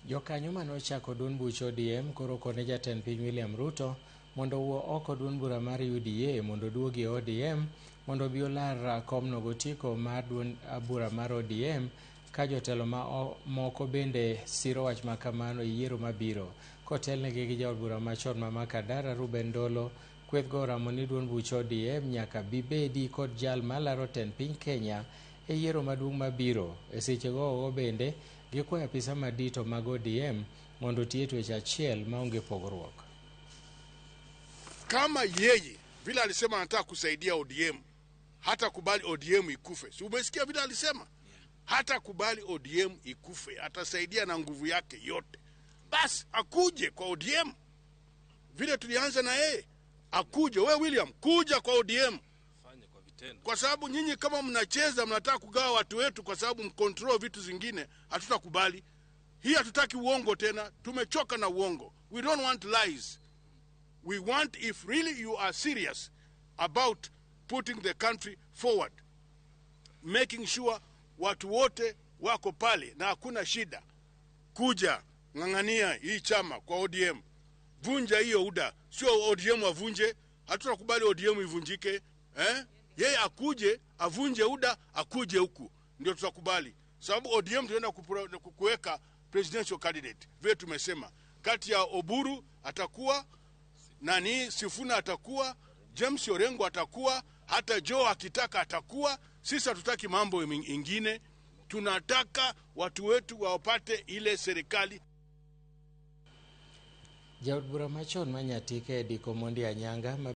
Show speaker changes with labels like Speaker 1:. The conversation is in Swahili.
Speaker 1: Jokanyo manochako duond buch ODM koro kone jatend piny William Ruto mondo wuo oko duond bura mar UDA mondo duogi e ODM mondo bi olar komno gotiko mar duond bura mar ODM ka jotelo moko bende siro wach makamano e yiero mabiro kotelnegi gi jaod bura machon ma Makadara Ruben Ndolo kwethgo oramo ni duond buch ODM nyaka bibedi kod jal malaro tend piny Kenya e yiero maduong' mabiro. E sechego bende gikwayo apisa madito mag ODM mondo tie twech achiel maonge pogruok.
Speaker 2: Kama yeye vile alisema anataka kusaidia ODM, hata kubali ODM ikufe. Si umesikia vile alisema? Hata kubali ODM ikufe, atasaidia na nguvu yake yote. Basi akuje kwa ODM. Vile tulianza na yeye, akuje. We William, kuja kwa ODM. Kwa sababu nyinyi kama mnacheza mnataka kugawa watu wetu kwa sababu mkontrol vitu zingine, hatutakubali. Hii hatutaki uongo tena, tumechoka na uongo. We don't want lies. We want, if really you are serious about putting the country forward, making sure watu wote wako pale na hakuna shida, kuja ng'ang'ania hii chama kwa ODM. Vunja hiyo UDA, sio ODM wavunje. Hatutakubali ODM ivunjike. Yeye akuje, avunje UDA, akuje huku. Ndio tutakubali. Sababu ODM tunaenda kuweka presidential candidate. Vile tumesema, kati ya Oburu atakuwa, Sifuna atakuwa, James Orengo atakuwa, hata Joe akitaka atakuwa. Sisi hatutaki mambo ingine. Tunataka watu wetu wapate ile serikali.
Speaker 1: Jaod bura machon manyatike Diko Mondi Anyanga